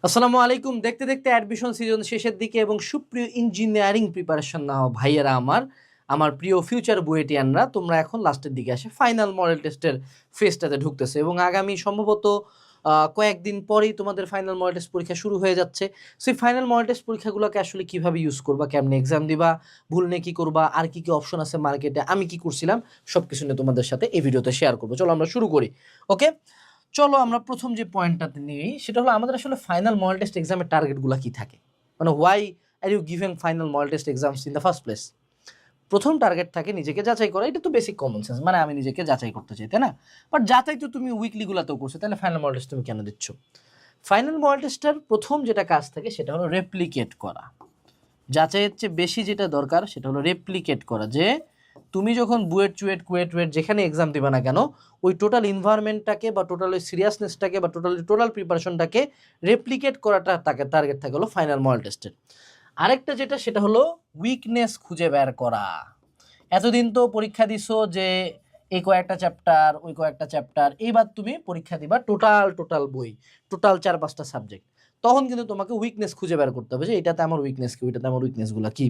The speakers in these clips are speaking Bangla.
আসসালামু আলাইকুম। দেখতে দেখতে অ্যাডমিশন সিজন শেষের দিকে এবং সুপ্রিয় ইঞ্জিনিয়ারিং প্রিপারেশন নাও ভাইয়েরা আমার প্রিয় ফিউচার বুয়েটিয়ানরা, তোমরা এখন লাস্টের দিকে আসে ফাইনাল মডেল টেস্টের ফেজটাতে ঢুকতেছে এবং আগামী সম্ভবত কয়েকদিন পরেই তোমাদের ফাইনাল মডেল টেস্ট পরীক্ষা শুরু হয়ে যাচ্ছে। সেই ফাইনাল মডেল টেস্ট পরীক্ষাগুলোকে আসলে কীভাবে ইউজ করবা, কেমনে এক্সাম দিবা, ভুল নিয়ে কী করবা, আর কী কী অপশন আছে মার্কেটে, আমি কি করছিলাম, সব কিছু নিয়ে তোমাদের সাথে এই ভিডিওতে শেয়ার করবো। চলো আমরা শুরু করি। ওকে, চলো আমরা প্রথম যে পয়েন্টটাতে নিই সেটা হলো আমাদের আসলে ফাইনাল মডেল টেস্ট এক্সামের টার্গেটগুলো কি থাকে, মানে why are you giving final model test exams in the first place. প্রথম টার্গেট থাকে নিজেকে যাচাই করা। এটা তো বেসিক কমন সেন্স, মানে আমি নিজেকে যাচাই করতে চাই, তাই না? বাট যাচাই তো তুমি উইকলিগুলোতেও করছো, তাহলে ফাইনাল মডেল টেস্ট তুমি কেন দিচ্ছ? ফাইনাল মডেল টেস্টের প্রথম যেটা কাজ থাকে সেটা হলো রেপ্লিকেট করা। যাচাইয়ের চেয়ে বেশি যেটা দরকার সেটা হলো রেপ্লিকেট করা, যে তুমি যখন বুয়েট চুয়েট কুয়েট ওয়েট যেখানে এক্সাম দিবে না কেন, ওই টোটাল ইনভায়রনমেন্টটাকে বা টোটাল ওই সিরিয়াসনেসটাকে বা টোটাল প্রিপারেশনটাকে রেপ্লিকেট করাটা তাকে টার্গেট থাকে হলো ফাইনাল মডেল টেস্টের। আরেকটা যেটা সেটা হলো উইকনেস খুঁজে বের করা। এতদিন তো পরীক্ষা দিছো যে এই কয়েকটা চ্যাপ্টার ওই কয়েকটা চ্যাপ্টার, এইবার তুমি পরীক্ষা দিবা টোটাল বই, টোটাল 4-5টা সাবজেক্ট। তখন কিন্তু তোমাকে উইকনেস খুঁজে বের করতে হবে যে এটাতে আমার উইকনেস কি, ওইটাতে আমার উইকনেসগুলো কি।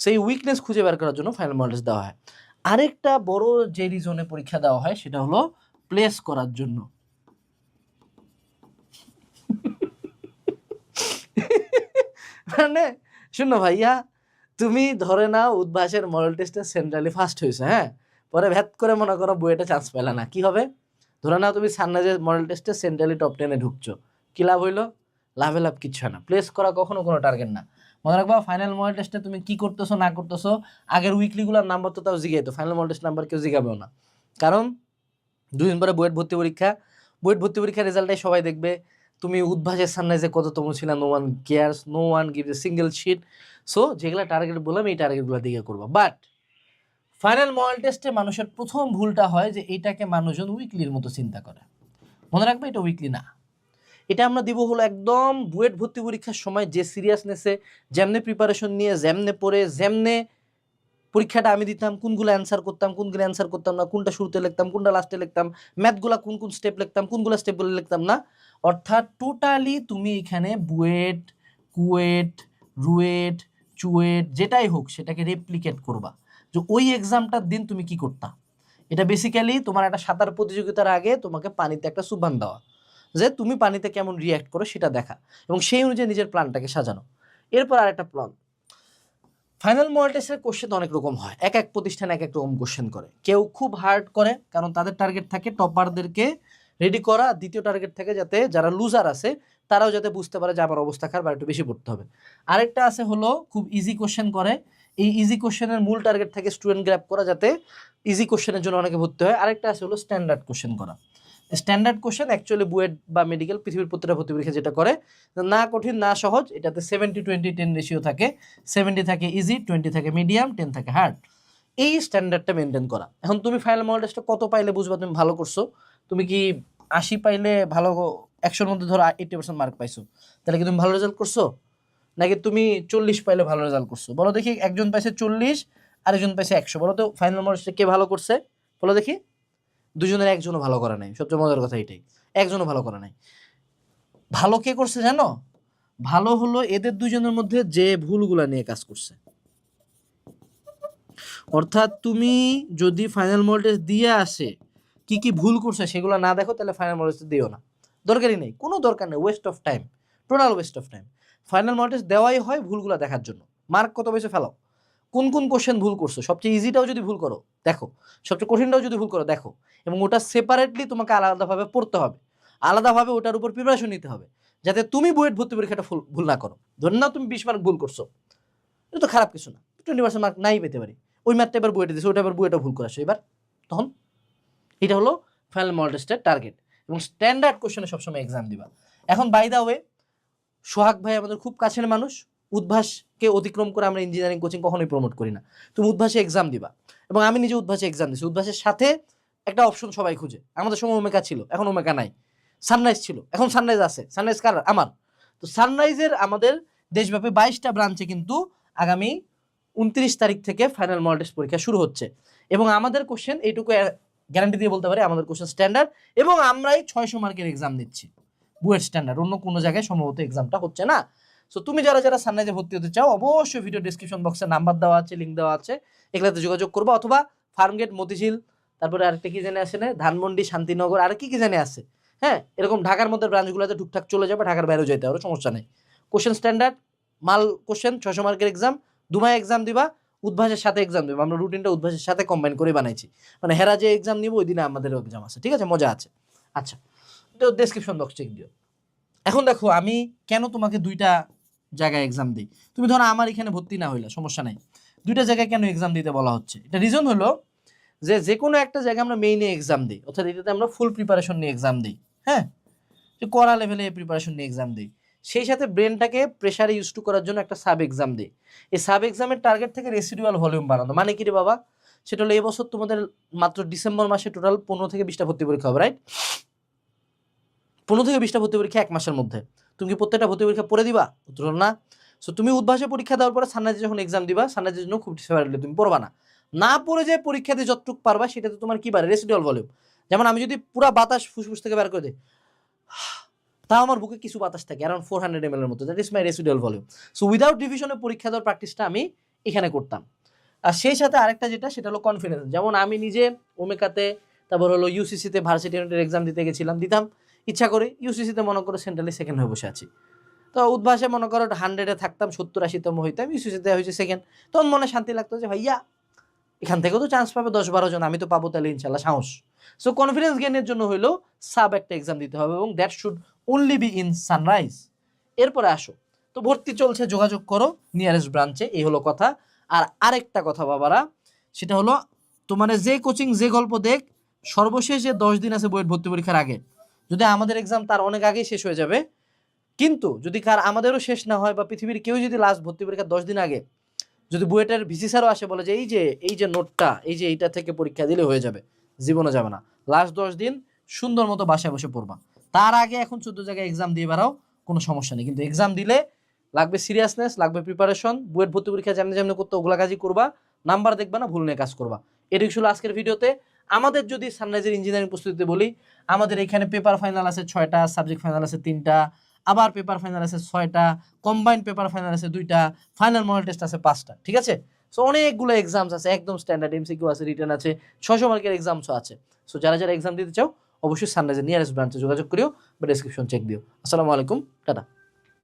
সেই উইকনেস খুঁজে বের করার জন্য ফাইনাল মডেল টেস্ট দেওয়া হয়। আরেকটা বড় যে রিজনে পরীক্ষা দেওয়া হয় সেটা হলো প্লেস করার জন্য। মানে শুনো ভাইয়া, তুমি ধরে নাও উদ্ভাসের মডেল টেস্টে সেন্ট্রালি ফার্স্ট হয়েছে, হ্যাঁ, পরে ভ্যাত করে মনে করো বুয়েটে চান্স পেলে না, কি হবে? ধরে নাও তুমি সানরাইজের মডেল টেস্টে সেন্ট্রালি টপ 10-এ ঢুকছো, কি লাভ হইলো? লাভ কিচ্ছু হয় না। প্লেস করা কখনো কোনো টার্গেট না। মনে রাখবা ফাইনাল মডেল টেস্টে তুমি কি করতেছো না করতেছো, আগের উইকলিগুলোর নাম্বার তো তাও জিগাইতো, ফাইনাল মডেল টেস্ট নাম্বার কেউ জিগাবেও না। কারণ 2 দিন পরে বুয়েট ভর্তি পরীক্ষা, বুয়েট ভর্তি পরীক্ষার রেজাল্টটাই সবাই দেখবে। তুমি উদ্ভাসের সানরাইজে কততম ছিল, no one cares, no one gives a single sheet. So যেগুলো টার্গেট বললাম এই টার্গেটগুলো দিকে করবা। বাট ফাইনাল মডেল টেস্টে মানুষের প্রথম ভুলটা হয় যে এইটাকে মানুষজন উইকলির মতো চিন্তা করে। মনে রাখবে এটা উইকলি না, এটা আমরা দিব হলো একদম বুয়েট ভর্তি পরীক্ষার সময় যে সিরিয়াসনেসে যেমনে প্রিপারেশন নিয়ে যেমনে পড়ে যেমনে পরীক্ষাটা আমি দিতাম, কোনগুলো অ্যান্সার করতাম না, কোনটা শুরুতে লিখতাম কোনটা লাস্টে লিখতাম, ম্যাথগুলো কোন স্টেপ লিখতাম কোনগুলো স্টেপগুলো লিখতাম না। অর্থাৎ টোটালি তুমি এখানে বুয়েট কুয়েট রুয়েট চুয়েট যেটাই হোক সেটাকে রেপ্লিকেট করবা, যে ওই এক্সামটার দিন তুমি কি করতা। এটা বেসিক্যালি তোমার একটা সাঁতার প্রতিযোগিতার আগে তোমাকে পানিতে একটা সুবান দেওয়া, যে তুমি পানিতে কেমন রিয়্যাক্ট করো সেটা দেখা এবং সেই অনুযায়ী নিজের প্ল্যানটাকে সাজানো। এরপর আরেকটা প্ল্যান, ফাইনাল মডেল টেস্টের কোশ্চেন অনেক রকম হয়, এক এক প্রতিষ্ঠান এক এক রকম কোশ্চেন করে। কেউ খুব হার্ড করে কারণ তাদের টার্গেট থাকে টপারদেরকে রেডি করা, দ্বিতীয় টার্গেট থাকে যাতে যারা লুজার আছে তারাও যাতে বুঝতে পারে যে আমার অবস্থা খারাপ আর একটু বেশি পড়তে হবে। আরেকটা আছে হলো খুব ইজি কোশ্চেন করে, এই ইজি কোশ্চেনের মূল টার্গেট থাকে স্টুডেন্ট গ্র্যাব করা যাতে ইজি কোশ্চেনের জন্য অনেকে ভর্তি হয়। আরেকটা আছে হলো স্ট্যান্ডার্ড কোশ্চেন করা। স্ট্যান্ডার্ড কোশ্চেন অ্যাকচুয়ালি বুয়েট বা মেডিকেল পৃথিবীর প্রতিটা ভর্তি পরীক্ষা যেটা করে, না কঠিন না সহজ, এটাতে 70-20-10 রেশিও থাকে। 70 থাকে ইজি, 20 থাকে মিডিয়াম, 10 থাকে হার্ড। এই স্ট্যান্ডার্ডটা মেনটেন করা। এখন তুমি ফাইনাল মডেল টেস্টে কত পাইলে বুঝবা তুমি ভালো করছো? তুমি কি 80 পাইলে ভালো, 100-র মধ্যে ধরো 80% মার্ক পাইছো, তাহলে কি তুমি ভালো রেজাল্ট করছো? নাকি তুমি 40 পাইলে ভালো রেজাল্ট করছো? বলো দেখি, একজন পাইছে 40 আর একজন পাইছে 100, বলো তো ফাইনাল মডেল টেস্টে কে ভালো করছে? বলো দেখি। দুজনের একজনও ভালো করে নাই, সবচেয়ে মজার কথা এটাই, একজনও ভালো করে নাই। ভালো কে করছে জানো? ভালো হলো এদের দুজনের মধ্যে যে ভুলগুলা নিয়ে কাজ করছে। অর্থাৎ তুমি যদি ফাইনাল মডেল টেস্ট দিয়ে আসে কি কি ভুল করছে সেগুলো না দেখো, তাহলে ফাইনাল মডেল টেস্ট দিও না, দরকারই নেই, কোনো দরকার নেই, West of time, total West of time. Final model test দেওয়াই হয় ভুলগুলো দেখার জন্য, মার্ক কত বেশি ফেলাও, কোন কোশ্চেন ভুল করছো, সবচেয়ে ইজিটাও যদি ভুল করো দেখো, সবচেয়ে কঠিনটাও যদি ভুল করো দেখো, এবং ওটা সেপারেটলি তোমাকে আলাদাভাবে পড়তে হবে, আলাদাভাবে ওটার উপর প্রিপারেশন নিতে হবে, যাতে তুমি বুয়েট ভর্তি পরীক্ষাটা ভুল না করো। ধরে নাও তুমি 20 মার্ক ভুল করছো, এটা তো খারাপ কিছু না, 20% মার্ক নাই পেতে পারি, ওই ম্যাথটা এবার বুয়েটে দিচ্ছে, ওটা এবার বুয়েটা ভুল করাছো এবার, তখন এটা হলো ফাইনাল মডেল টেস্টের টার্গেট। এবং স্ট্যান্ডার্ড কোশ্চেনে সবসময় এক্সাম দিবা। এখন বাই দা ওয়ে, সোহাগ ভাই আমাদের খুব কাছের মানুষ, উদ্ভাসকে অতিক্রম করে আমরা ইঞ্জিনিয়ারিং কোচিং কখনোই প্রমোট করি না। তুমি উদ্ভাসে এক্সাম দিবা, এবং আমি নিজে উদ্ভাসে এক্সাম দিচ্ছি। উদ্ভাসের সাথে একটা অপশন সবাই খুঁজে, আমাদের সময় ওমেকা ছিল, এখন ওমেকা নাই। সানরাইজ ছিল, এখন সানরাইজ আছে। সানরাইজ কার? আমার। তো সানরাইজের আমাদের দেশব্যাপী 22টা ব্রাঞ্চে কিন্তু আগামী 29 তারিখ থেকে ফাইনাল মডেল টেস্ট পরীক্ষা শুরু হচ্ছে। এবং আমাদের কোশ্চেন এইটুকু গ্যারান্টি দিয়ে বলতে পারি, আমাদের কোশ্চেন স্ট্যান্ডার্ড, এবং আমরাই 600 মার্কের এক্সাম দিচ্ছি। বুয়েট স্ট্যান্ডার্ড, অন্য কোনো জায়গায় সম্ভবত এক্সামটা হচ্ছে না। সো তুমি যারা যারা সানরাইজে ভর্তি হতে চাও অবশ্যই ভিডিও ডিসক্রিপশন বক্সে নাম্বার দেওয়া আছে, লিঙ্ক দেওয়া আছে, এগুলাতে যোগাযোগ করবা, অথবা ফার্মগেট, মতিঝিল, তারপরে আরেকটা কি জানে আসে না, ধানমন্ডি, শান্তিনগর, আর কি কি জানে আছে, হ্যাঁ, এরকম ঢাকার মধ্যে ব্রাঞ্চগুলোতে টুকটাক চলে যাবে, ঢাকার বাইরেও যেতে হবে, সমস্যা নেই। কোশ্চেন স্ট্যান্ডার্ড, মাল কোশ্চেন, 600 মার্কের এক্সাম, 2 মাস এক্সাম দিবা, উদ্ভাসের সাথে এক্সাম দেবো, আমরা রুটিনটা উদ্ভাসের সাথে কম্বাইন করে বানাইছি, মানে হেরা যে এক্সাম নিব ওই দিনে আমাদেরও এক্সাম আছে, ঠিক আছে, মজা আছে। আচ্ছা, তো ডেসক্রিপশন বক্স চেক দিও। এখন দেখো আমি কেন তোমাকে দুইটা জায়গায় এক্সাম দিই। তুমি ধরো আমার এখানে ভর্তি না হইলে সমস্যা নাই, দুইটা জায়গায় কেন এক্সাম দিতে বলা হচ্ছে, এটা রিজন হলো যে কোনো একটা জায়গায় আমরা মেইনে এক্সাম দিই, অর্থাৎ এটাতে আমরা ফুল প্রিপারেশন নিয়ে এক্সাম দিই, হ্যাঁ, যে কড়া লেভেলে প্রিপারেশন নিয়ে এক্সাম দিই, সেই সাথে ব্রেনটাকে প্রেশারে ইউজ টু করার জন্য একটা সাব এক্সাম দিই। এই সাব এক্সামের টার্গেট থেকে রেসিডুয়াল ভলিউম বাড়ানো, মানে কি রে বাবা, সেটা হলো এবছর তোমাদের মাত্র ডিসেম্বর মাসে টোটাল 15 থেকে 20টা ভর্তি পরীক্ষা হবে, রাইট? 15 থেকে 20টা ভর্তি পরীক্ষা 1 মাসের মধ্যে। তুমি কি প্রত্যেকটা ভর্তি পরীক্ষা পড়ে দিবা? উত্তর হলো না। সো তুমি উদ্ভাসে পরীক্ষা দেওয়ার পরে সানরাইজে যখন এক্সাম দিবা, সানরাইজের জন্য খুব ফেভারিটলি তুমি পড়বা না, না পড়ে যে পরীক্ষা দিয়ে যতটুকু পারবা সেটাতে তোমার কি বাড়ে, রেসিডুয়াল ভলিউম। যেমন আমি যদি পুরো বাতাস ফুসফুস থেকে বের করে দিই, তাও আমার বুকে কিছু বাতাস থাকে অ্যারাউন্ড 400 ml এর মতো, that is my residual volume. So without ডিভিশনে পরীক্ষা দেওয়ার প্র্যাকটিসটা আমি এখানে করতাম। আর সেই সাথে আরেকটা যেটা, সেটা হলো কনফিডেন্স। যেমন আমি নিজে ওমেকাতে, তারপর হলো ইউসিসিতে ভার্সিটি ইউনিটের এক্সাম দিতে গেছিলাম, দিতাম ইচ্ছা করে, ইউসিসিতে মনে করো সেন্ট্রালি সেকেন্ড হয়ে বসে আছি, তো উদ্ভাসে মনে করো 100-এ থাকতাম, 70-80তম হইতাম, ইউসিসিতে হয়েছে সেকেন্ড, তখন মনে শান্তি লাগতো যে ভাইয়া এখান থেকেও তো চান্স পাবে 10-12 জন, আমি তো পাবো, তাহলে ইনশাল্লাহ সাহস। সো কনফিডেন্স গেইনের জন্য হইলো সাব একটা এক্সাম দিতে হবে, এবং that should only be in sunrise. এরপরে আসো, তো ভর্তি চলছে, যোগাযোগ করো নিয়ারেস্ট ব্রাঞ্চে, এই হলো কথা। আর আরেকটা কথা বাবারা, সেটা হলো তোমার যে কোচিং যে গল্প দেখ, সর্বশেষ যে 10 দিন আছে বুয়েট ভর্তি পরীক্ষার আগে, যদি আমাদের এক্সাম তার অনেক আগেই শেষ হয়ে যাবে, কিন্তু যদি আমাদেরও শেষ না হয়, বা পৃথিবীর কেউ যদি লাস্ট ভর্তি পরীক্ষার 10 দিন আগে যদি বুয়েটের ভিসি স্যারও আসে বলে যে এই যে নোটটা, এই যে এইটা থেকে পরীক্ষা দিলে হয়ে যাবে, জীবনে যাবে না। লাস্ট 10 দিন সুন্দর মতো বাসায় বসে পড়বা, তার আগে এখন 14 জায়গায় এক্সাম দিয়ে বেড়াও, কোনো সমস্যা নেই, কিন্তু এক্সাম দিলে লাগবে সিরিয়াসনেস, লাগবে প্রিপারেশন, বুয়েট ভর্তি পরীক্ষা যেমনি যেমনি করতে ওগুলা কাজই করবা, নাম্বার দেখবা না, ভুল নিয়ে কাজ করবা। এটাই ছিল আজকের ভিডিওতে। আমাদের যদি সানরাইজের ইঞ্জিনিয়ারিং প্রস্তুতিতে বলি, আমাদের এখানে পেপার ফাইনাল আছে 6টা, সাবজেক্ট ফাইনাল আছে 3টা, আবার পেপার ফাইনাল আছে 6টা, কম্বাইন্ড পেপার ফাইনাল আছে 2টা, ফাইনাল মডেল টেস্ট আছে 5টা, ঠিক আছে। সো অনেকগুলো এক্সামস আছে, একদম স্ট্যান্ডার্ড এমসিকিউ আছে, রিটেন আছে, 600 মার্কের এক্সামসও আছে। সো যারা যারা এক্সাম দিতে চাও অবশ্যই সানরাইজের নিয়ারেস্ট ব্রাঞ্চে যোগাযোগ করিও বা ডেসক্রিপশন চেক দিও। আসসালামু আলাইকুম, টাটা।